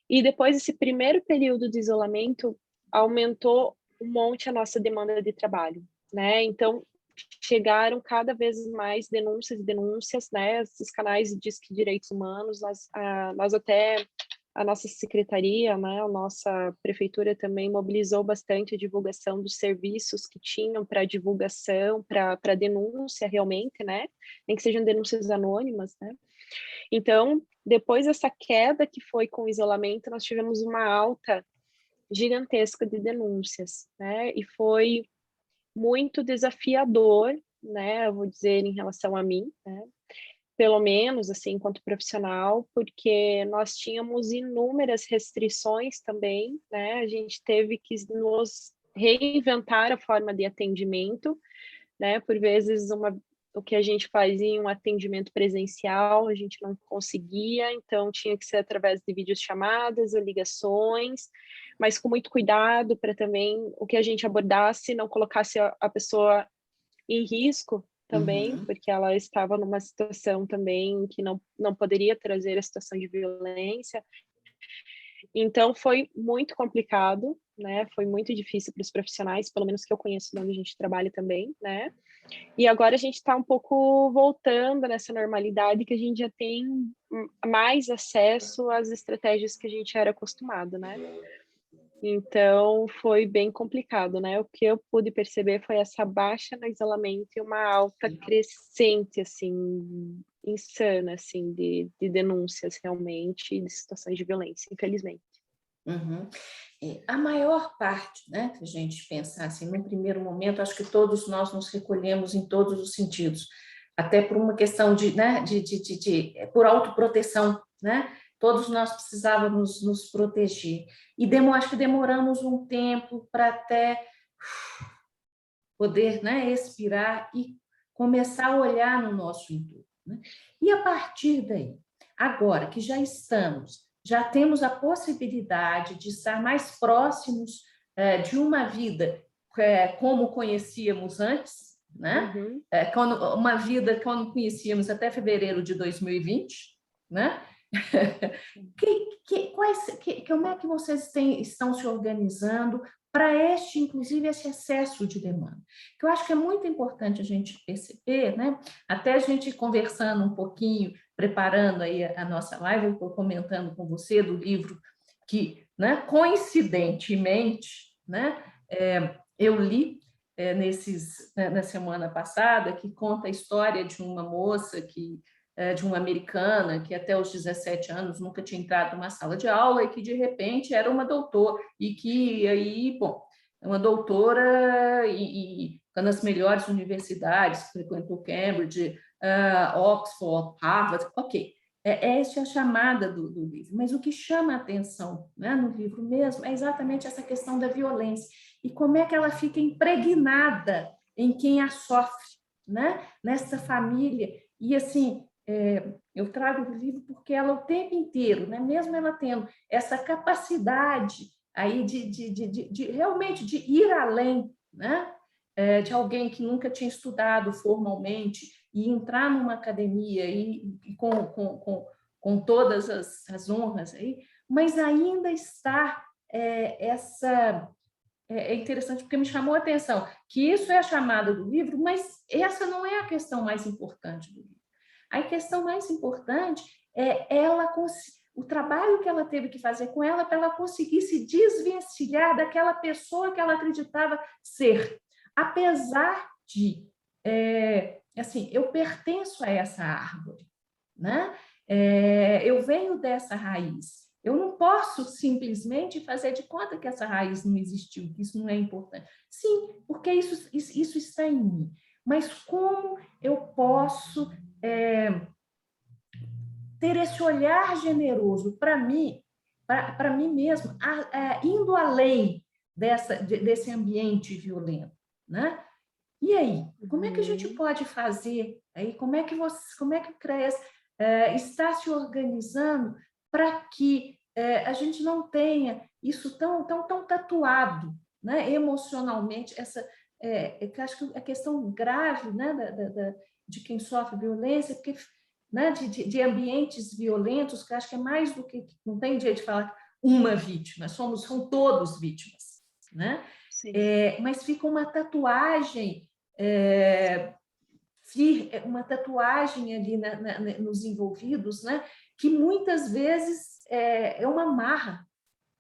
e depois desse primeiro período de isolamento, aumentou um monte a nossa demanda de trabalho, né? Então, chegaram cada vez mais denúncias e denúncias, né? Esses canais de Disque Direitos Humanos, nós até a nossa secretaria, né, a nossa prefeitura também mobilizou bastante a divulgação dos serviços que tinham para divulgação, para denúncia realmente, né? Nem que sejam denúncias anônimas, né? Então, depois dessa queda que foi com o isolamento, nós tivemos uma alta gigantesca de denúncias, né? E foi muito desafiador, né? Eu vou dizer em relação a mim, né? Pelo menos assim, enquanto profissional, porque nós tínhamos inúmeras restrições também, né? A gente teve que nos reinventar a forma de atendimento, né? Por vezes o que a gente fazia em um atendimento presencial, a gente não conseguia, então tinha que ser através de videochamadas ou ligações, mas com muito cuidado para também o que a gente abordasse não colocasse a pessoa em risco também, Uhum. porque ela estava numa situação também que não poderia trazer a situação de violência. Então foi muito complicado, né? Foi muito difícil para os profissionais, pelo menos que eu conheço de onde a gente trabalha também, né? E agora a gente está um pouco voltando nessa normalidade que a gente já tem mais acesso às estratégias que a gente era acostumado, né? Então foi bem complicado, né? O que eu pude perceber foi essa baixa no isolamento e uma alta crescente, assim, insana, assim, de denúncias realmente, de situações de violência, infelizmente. Uhum. A maior parte, né, se a gente pensar assim, num primeiro momento, acho que todos nós nos recolhemos em todos os sentidos, até por uma questão de, né, por autoproteção, né? Todos nós precisávamos nos proteger. E acho que demoramos um tempo para até poder, né, expirar e começar a olhar no nosso entorno, né? E a partir daí, agora que já temos a possibilidade de estar mais próximos de uma vida como conhecíamos antes, né? Uhum. Uma vida como conhecíamos até fevereiro de 2020, né? Como é que vocês estão se organizando para inclusive, esse excesso de demanda? Que eu acho que é muito importante a gente perceber, né? Até a gente conversando um pouquinho, preparando aí a nossa live, eu estou comentando com você do livro que, né, coincidentemente, né, eu li na semana passada, que conta a história de uma moça de uma americana que até os 17 anos nunca tinha entrado numa sala de aula e que de repente era uma doutora e que aí, bom, é uma doutora e nas melhores universidades, frequentou Cambridge, Oxford, Harvard, ok. Essa é a chamada do livro, mas o que chama a atenção, né, no livro mesmo é exatamente essa questão da violência e como é que ela fica impregnada em quem a sofre, né, nessa família. E assim, eu trago o livro porque ela o tempo inteiro, né, mesmo ela tendo essa capacidade aí de realmente de ir além, né, de alguém que nunca tinha estudado formalmente e entrar numa academia e com todas as honras aí, mas ainda está é interessante porque me chamou a atenção que isso é a chamada do livro, mas essa não é a questão mais importante do livro. A questão mais importante é o trabalho que ela teve que fazer com ela para ela conseguir se desvencilhar daquela pessoa que ela acreditava ser. Apesar de, assim, eu pertenço a essa árvore, né? Eu venho dessa raiz. Eu não posso simplesmente fazer de conta que essa raiz não existiu, que isso não é importante. Sim, porque isso está em mim. Mas como eu posso ter esse olhar generoso para mim mesmo, indo além desse ambiente violento, né? E aí, como é que a gente pode fazer? Aí, como é que o CREAS está se organizando para que a gente não tenha isso tão tatuado, né, emocionalmente? Eu acho que a questão grave, né, de quem sofre violência, porque, né, de ambientes violentos, que acho que é mais do que não tem jeito de falar uma vítima, são todos vítimas, né? Sim. Mas fica uma tatuagem ali nos envolvidos, né? Que muitas vezes é uma marra,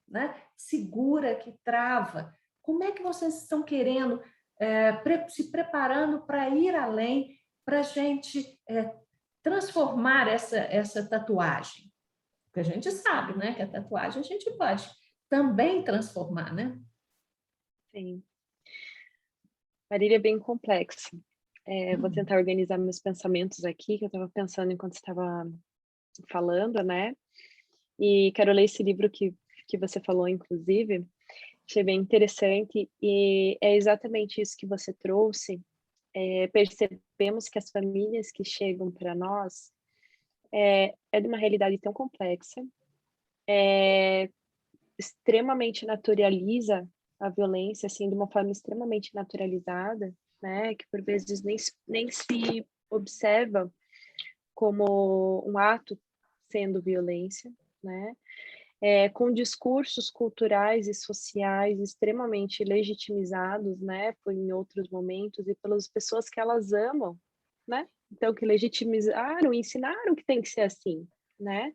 né? Segura, que trava. Como é que vocês estão querendo, se preparando para ir além, para a gente transformar essa tatuagem? Porque a gente sabe, né, que a tatuagem a gente pode também transformar, né? Sim. Marília é bem complexa. Vou tentar organizar meus pensamentos aqui, que eu estava pensando enquanto estava falando, né? E quero ler esse livro que você falou, inclusive. Achei bem interessante e é exatamente isso que você trouxe. Percebemos que as famílias que chegam para nós é de uma realidade tão complexa, extremamente naturaliza a violência, assim, de uma forma extremamente naturalizada, né? Que por vezes nem se observa como um ato sendo violência, né? com discursos culturais e sociais extremamente legitimizados, né, em outros momentos, e pelas pessoas que elas amam, né? Então, que legitimizaram, ensinaram que tem que ser assim, né?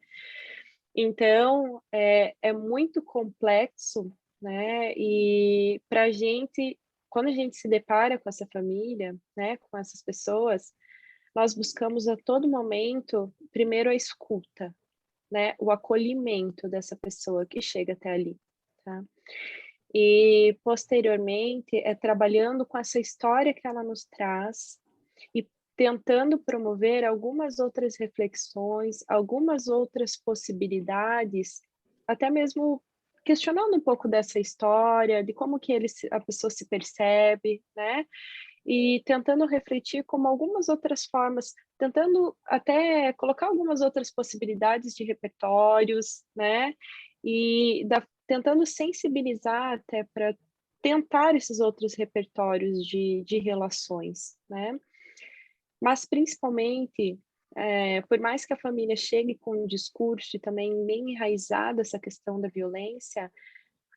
Então, é muito complexo, né? E para a gente, quando a gente se depara com essa família, né, com essas pessoas, nós buscamos a todo momento, primeiro, a escuta, né? O acolhimento dessa pessoa que chega até ali, tá? E, posteriormente, trabalhando com essa história que ela nos traz e tentando promover algumas outras reflexões, algumas outras possibilidades, até mesmo questionando um pouco dessa história, de como que a pessoa se percebe, né? E tentando refletir como algumas outras formas, tentando até colocar algumas outras possibilidades de repertórios, né? E tentando sensibilizar até para tentar esses outros repertórios de relações, né? Mas, principalmente, por mais que a família chegue com um discurso e também bem enraizada essa questão da violência,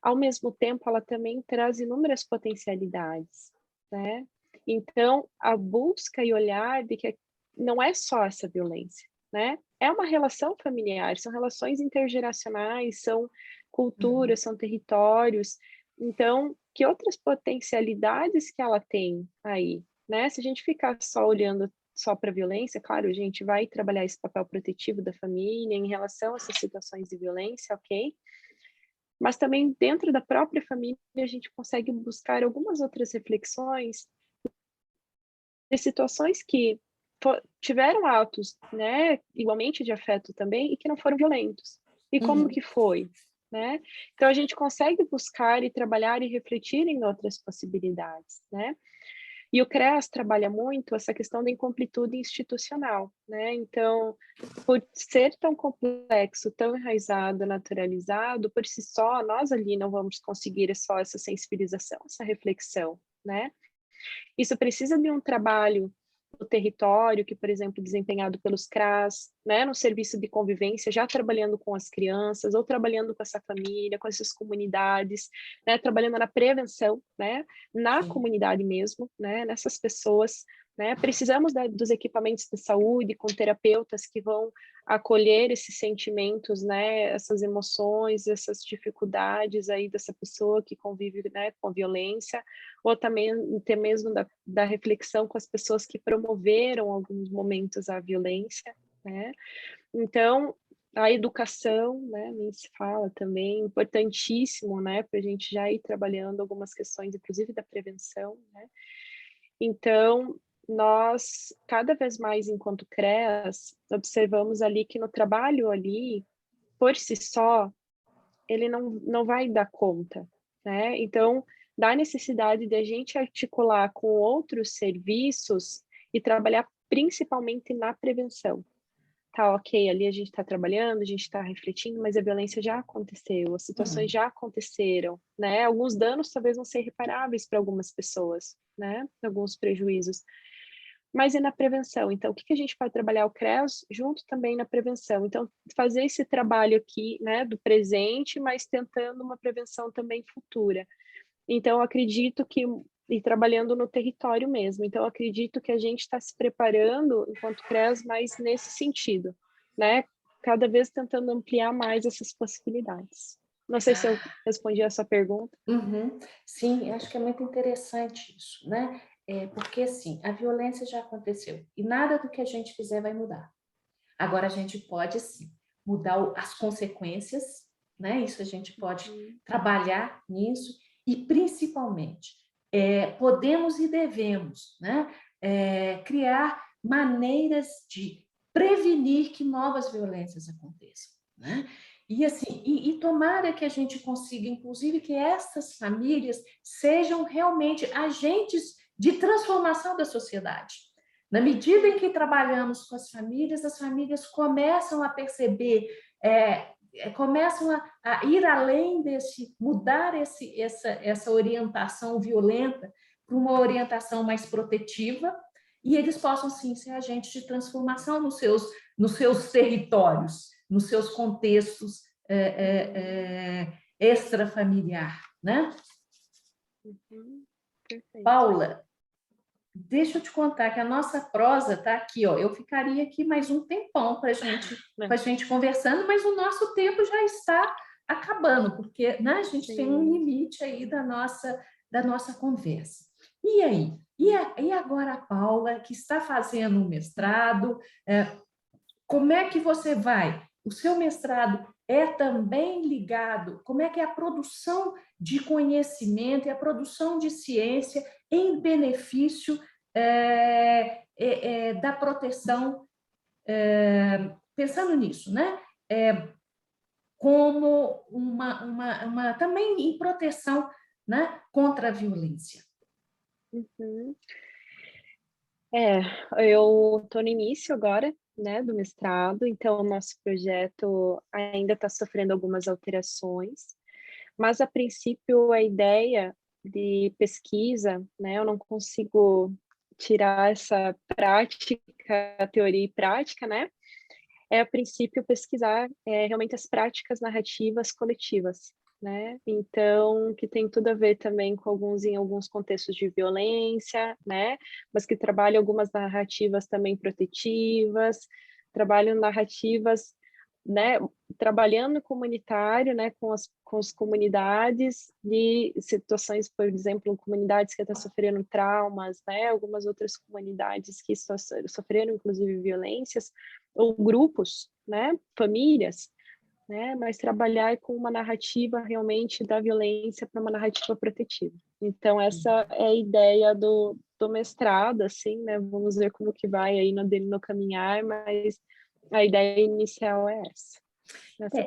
ao mesmo tempo ela também traz inúmeras potencialidades, né? Então, a busca e olhar de que não é só essa violência, né? É uma relação familiar, são relações intergeracionais, são Uhum. culturas, são territórios. Então, que outras potencialidades que ela tem aí, né? Se a gente ficar só olhando só para a violência, claro, a gente vai trabalhar esse papel protetivo da família em relação a essas situações de violência, ok? Mas também dentro da própria família a gente consegue buscar algumas outras reflexões de situações que tiveram atos, né, igualmente de afeto também, e que não foram violentos. E como Uhum. que foi, né? Então a gente consegue buscar e trabalhar e refletir em outras possibilidades, né? E o CREAS trabalha muito essa questão da incompletude institucional, né? Então, por ser tão complexo, tão enraizado, naturalizado, por si só, nós ali não vamos conseguir só essa sensibilização, essa reflexão, né? Isso precisa de um trabalho no território, que, por exemplo, desempenhado pelos CRAS, né, no serviço de convivência, já trabalhando com as crianças, ou trabalhando com essa família, com essas comunidades, né, trabalhando na prevenção, né, na Sim. comunidade mesmo, né, nessas pessoas, né, precisamos dos equipamentos de saúde, com terapeutas que vão acolher esses sentimentos, né, essas emoções, essas dificuldades aí dessa pessoa que convive, né, com a violência, ou também até mesmo da reflexão com as pessoas que promoveram alguns momentos a violência, né? Então, a educação, né, nem se fala também, importantíssimo, né, para a gente já ir trabalhando algumas questões, inclusive da prevenção, né? Então, nós, cada vez mais, enquanto CREAS, observamos ali que no trabalho ali, por si só, ele não vai dar conta, né? Então, dá necessidade de a gente articular com outros serviços e trabalhar principalmente na prevenção. Tá, ok, ali a gente está trabalhando, a gente está refletindo, mas a violência já aconteceu, as situações Uhum. já aconteceram, né? Alguns danos talvez vão ser irreparáveis para algumas pessoas, né? Alguns prejuízos. Mas e na prevenção? Então, o que a gente pode trabalhar o CREAS junto também na prevenção? Então, fazer esse trabalho aqui, né, do presente, mas tentando uma prevenção também futura. Então, eu acredito que, e trabalhando no território mesmo, então, eu acredito que a gente está se preparando, enquanto CREAS, mais nesse sentido, né? Cada vez tentando ampliar mais essas possibilidades. Não sei se eu respondi a sua pergunta. Uhum. Sim, acho que é muito interessante isso, né? Porque, assim, a violência já aconteceu e nada do que a gente fizer vai mudar. Agora, a gente pode, sim, mudar as consequências, né? Isso a gente pode Uhum. trabalhar nisso e, principalmente, podemos e devemos, né? Criar maneiras de prevenir que novas violências aconteçam, né? E assim, e tomara que a gente consiga, inclusive, que essas famílias sejam realmente agentes de transformação da sociedade. Na medida em que trabalhamos com as famílias começam a perceber, começam a ir além desse, mudar essa orientação violenta para uma orientação mais protetiva, e eles possam, sim, ser agentes de transformação nos seus territórios, nos seus contextos extrafamiliar, né? Perfeito. Paula, deixa eu te contar que a nossa prosa está aqui, ó. Eu ficaria aqui mais um tempão para a gente conversando, mas o nosso tempo já está acabando, porque, né, a gente tem um limite aí da nossa conversa. E aí? E agora a Paula, que está fazendo um mestrado, como é que você vai? O seu mestrado é também ligado, como é que é a produção de conhecimento e a produção de ciência em benefício da proteção, pensando nisso, né? Como também em proteção, né, contra a violência. Eu estou no início agora, né, do mestrado, então o nosso projeto ainda está sofrendo algumas alterações, mas a princípio a ideia de pesquisa, né, eu não consigo tirar essa prática, teoria e prática, né, a princípio pesquisar realmente as práticas narrativas coletivas, né? Então, que tem tudo a ver também com em alguns contextos de violência, né? Mas que trabalham algumas narrativas também protetivas, trabalham narrativas, né? Trabalhando comunitário, né? Com as comunidades de situações, por exemplo, comunidades que estão sofrendo traumas, né? Algumas outras comunidades que sofreram, inclusive, violências, ou grupos, né? Famílias, né? Mas trabalhar com uma narrativa realmente da violência para uma narrativa protetiva. Então, essa é a ideia do mestrado, assim, né? Vamos ver como que vai aí no caminhar, mas a ideia inicial é essa.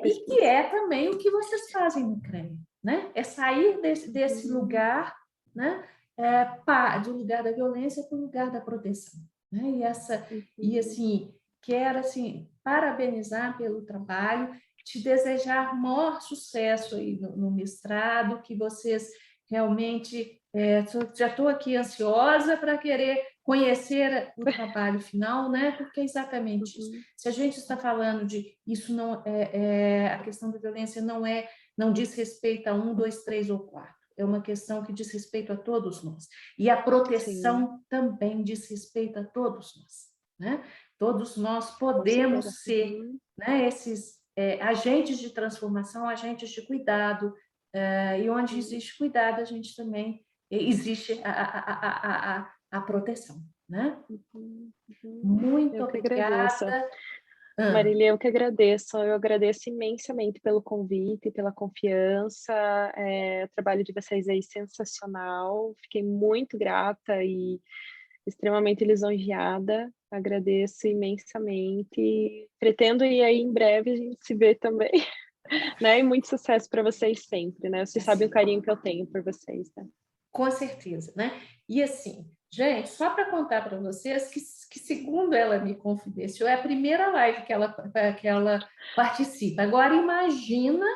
E que é também o que vocês fazem no CREA, né? É sair desse lugar, né? Do lugar da violência para o lugar da proteção, né? E assim, quero assim parabenizar pelo trabalho, te desejar maior sucesso aí no mestrado, que vocês realmente já estou aqui ansiosa para querer conhecer o trabalho final, né? Porque é exatamente isso. Se a gente está falando de isso, não a questão da violência não diz respeito a 1, 2, 3 ou 4. É uma questão que diz respeito a todos nós. E a proteção também diz respeito a todos nós, né? Todos nós podemos ser, né, esses agentes de transformação, agentes de cuidado, e onde existe cuidado, a gente também existe a proteção, né? Muito obrigada. Marília, eu que agradeço. Eu agradeço imensamente pelo convite, pela confiança. O trabalho de vocês aí sensacional. Fiquei muito grata e extremamente lisonjeada. Agradeço imensamente. Pretendo ir aí em breve, a gente se vê também. Né? E muito sucesso para vocês sempre, né? Vocês sabem o carinho que eu tenho por vocês, né? Com certeza, né? E assim, gente, só para contar para vocês que, segundo ela me confidenciou, é a primeira live que ela participa. Agora, imagina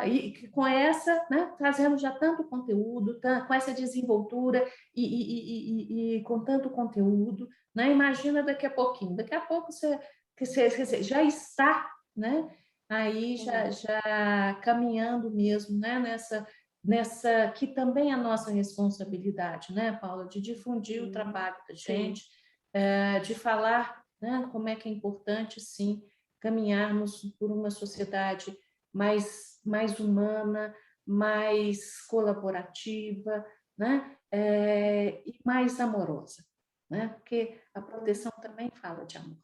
e com essa, né, trazendo já tanto conteúdo, com essa desenvoltura e com tanto conteúdo, né? Imagina daqui a pouquinho. Daqui a pouco você já está, né? Aí já caminhando mesmo, né? Nessa que também é a nossa responsabilidade, né, Paula, de difundir o trabalho da gente, de falar, né, como é que é importante, sim, caminharmos por uma sociedade mais humana, mais colaborativa, né, e mais amorosa, né, porque a proteção também fala de amor.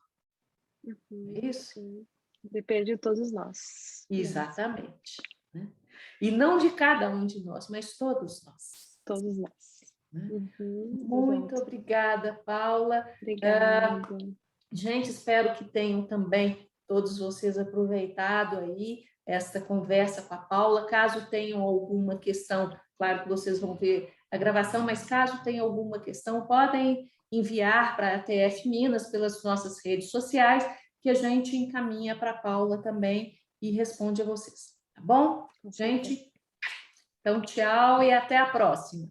É isso? Sim. Depende de todos nós. Exatamente. Né? E não de cada um de nós, mas todos nós. Todos nós. Né? Muito obrigada, Paula. Obrigada. Gente, espero que tenham também todos vocês aproveitado aí esta conversa com a Paula. Caso tenham alguma questão, claro que vocês vão ver a gravação, mas caso tenham alguma questão, podem enviar para a TF Minas pelas nossas redes sociais, que a gente encaminha para a Paula também e responde a vocês. Tá bom? Gente, então tchau e até a próxima.